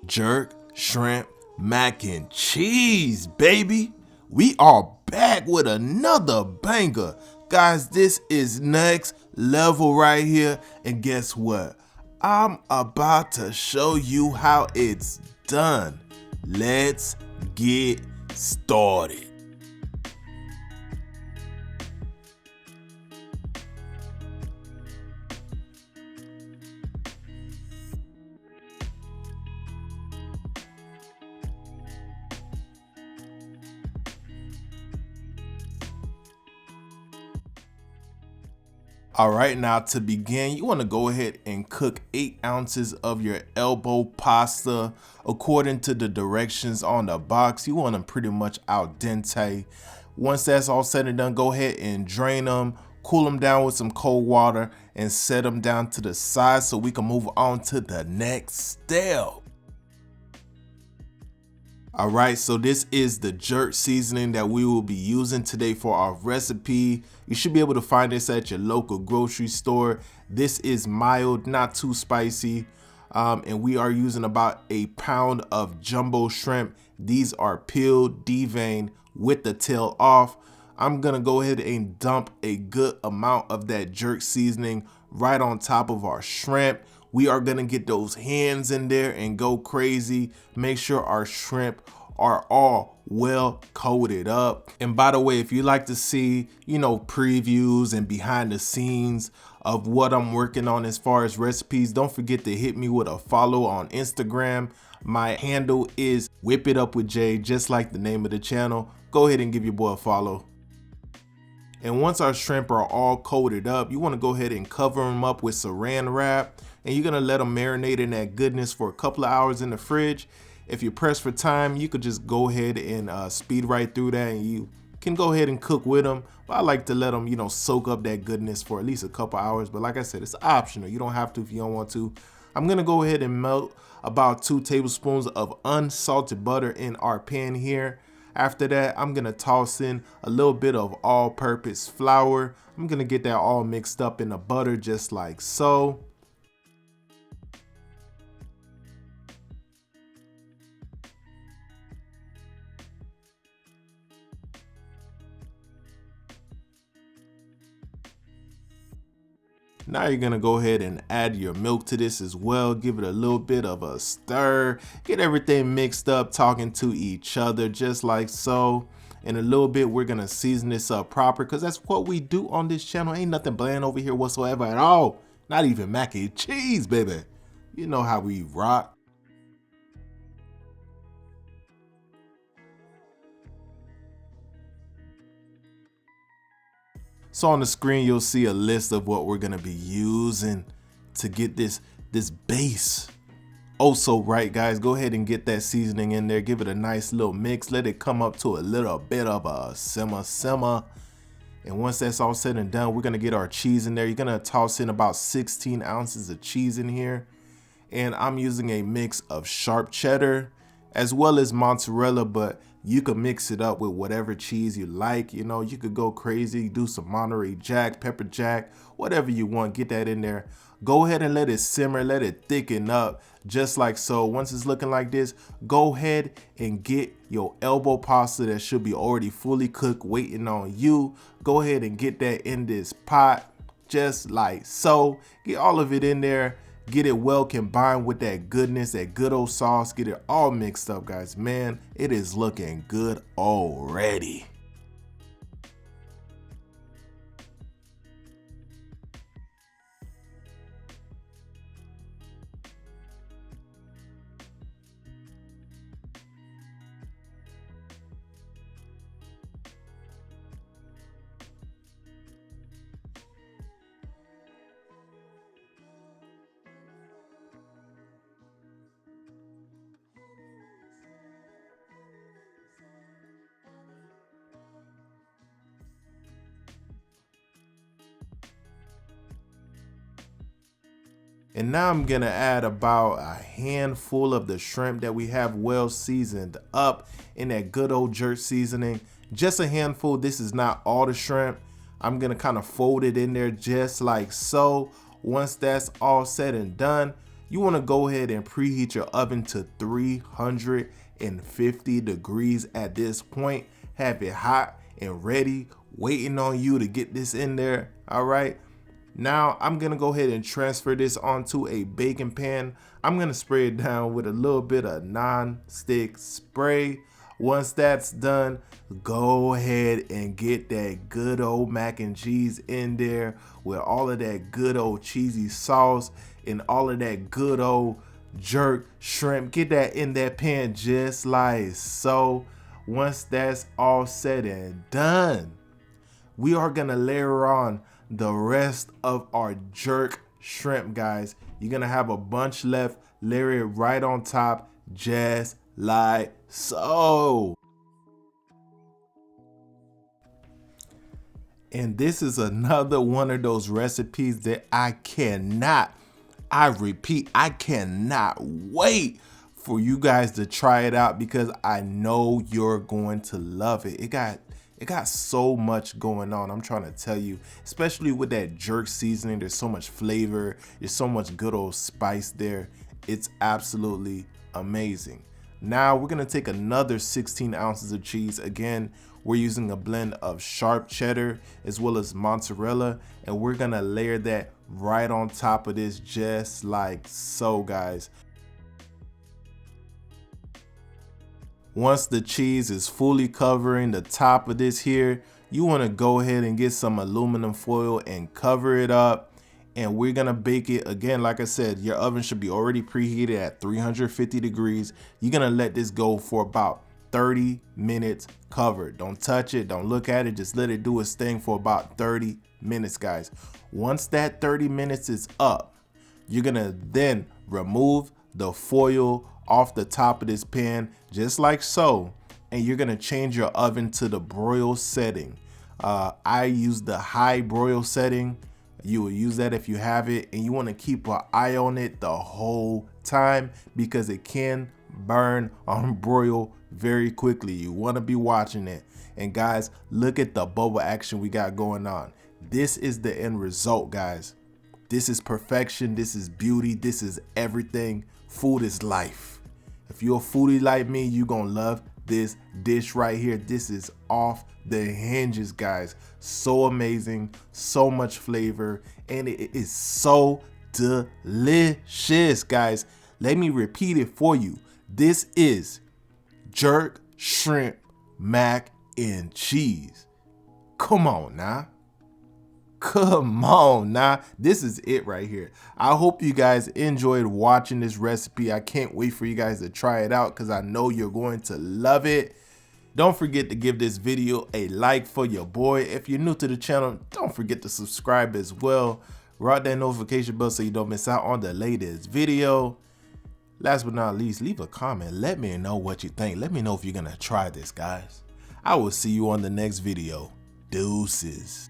Jerk, shrimp, mac and cheese, baby. We are back with another banger. Guys, this is next level right here. And guess what? I'm about to show you how it's done. Let's get started. Alright, now to begin, you want to go ahead and cook 8 ounces of your elbow pasta according to the directions on the box. You want them pretty much al dente. Once that's all said and done, go ahead and drain them, cool them down with some cold water, and set them down to the side so we can move on to the next step. Alright, so this is the jerk seasoning that we will be using today for our recipe. You should be able to find this at your local grocery store. This is mild, not too spicy. And we are using about a pound of jumbo shrimp. These are peeled, deveined with the tail off. I'm gonna go ahead and dump a good amount of that jerk seasoning right on top of our shrimp. We are gonna get those hands in there and go crazy. Make sure our shrimp are all well coated up. And by the way, if you like to see, previews and behind the scenes of what I'm working on as far as recipes, don't forget to hit me with a follow on Instagram. My handle is Whip It Up with Jay, just like the name of the channel. Go ahead and give your boy a follow. And once our shrimp are all coated up, you want to go ahead and cover them up with saran wrap. And you're going to let them marinate in that goodness for a couple of hours in the fridge. If you're pressed for time, you could just go ahead and speed right through that, and you can go ahead and cook with them. But I like to let them, soak up that goodness for at least a couple hours. But like I said, it's optional. You don't have to if you don't want to. I'm going to go ahead and melt about 2 tablespoons of unsalted butter in our pan here. After that, I'm gonna toss in a little bit of all-purpose flour. I'm gonna get that all mixed up in the butter just like so. Now you're gonna go ahead and add your milk to this as well. Give it a little bit of a stir. Get everything mixed up, talking to each other just like so. In a little bit, we're gonna season this up proper because that's what we do on this channel. Ain't nothing bland over here whatsoever at all. Not even mac and cheese, baby. You know how we rock. So on the screen, you'll see a list of what we're gonna be using to get this base. Oh, so right, guys, go ahead and get that seasoning in there. Give it a nice little mix. Let it come up to a little bit of a simmer. And once that's all said and done, we're gonna get our cheese in there. You're gonna toss in about 16 ounces of cheese in here. And I'm using a mix of sharp cheddar as well as mozzarella, but you could mix it up with whatever cheese you like. You could go crazy, do some Monterey Jack, pepper jack, whatever you want, get that in there. Go ahead and let it simmer, let it thicken up just like so. Once it's looking like this, go ahead and get your elbow pasta that should be already fully cooked waiting on you. Go ahead and get that in this pot just like so. Get all of it in there. Get it well combined with that goodness, that good old sauce. Get it all mixed up, guys. Man, it is looking good already. And now I'm gonna add about a handful of the shrimp that we have well seasoned up in that good old jerk seasoning. Just a handful. This is not all the shrimp. I'm gonna kind of fold it in there just like so. Once that's all said and done, you want to go ahead and preheat your oven to 350 degrees at this point. Have it hot and ready, waiting on you to get this in there. All right. Now I'm gonna go ahead and transfer this onto a baking pan. I'm gonna spray it down with a little bit of non-stick spray. Once that's done, go ahead and get that good old mac and cheese in there with all of that good old cheesy sauce and all of that good old jerk shrimp. Get that in that pan just like so. Once that's all said and done, we are gonna layer on the rest of our jerk shrimp, guys. You're gonna have a bunch left, layer it right on top just like so. And this is another one of those recipes that I repeat, I cannot wait for you guys to try it out, because I know you're going to love it. It got so much going on, I'm trying to tell you, especially with that jerk seasoning. There's so much flavor, there's so much good old spice there. It's absolutely amazing. Now we're gonna take another 16 ounces of cheese. Again, we're using a blend of sharp cheddar as well as mozzarella, and we're gonna layer that right on top of this just like so, guys. Once the cheese is fully covering the top of this here, you want to go ahead and get some aluminum foil and cover it up. And we're going to bake it. Again, like I said, your oven should be already preheated at 350 degrees. You're going to let this go for about 30 minutes covered. Don't touch it. Don't look at it. Just let it do its thing for about 30 minutes, guys. Once that 30 minutes is up, you're going to then remove the foil off the top of this pan just like so, and you're gonna change your oven to the broil setting. I use the high broil setting. You will use that if you have it, and you want to keep an eye on it the whole time because it can burn on broil very quickly. You want to be watching it. And guys, look at the bubble action we got going on. This is the end result, guys. This is perfection. This is beauty. This is everything. Food is life. If you're a foodie like me, you're gonna love this dish right here. This is off the hinges, guys. So amazing, so much flavor, and it is so delicious, guys. Let me repeat it for you. This is jerk shrimp mac and cheese. Come on now. Come on now, this is it right here. I hope you guys enjoyed watching this recipe. I can't wait for you guys to try it out because I know you're going to love it. Don't forget to give this video a like for your boy. If you're new to the channel, don't forget to subscribe as well. Rock that notification bell so you don't miss out on the latest video. Last but not least, leave a comment. Let me know what you think. Let me know if you're gonna try this, guys. I will see you on the next video. Deuces.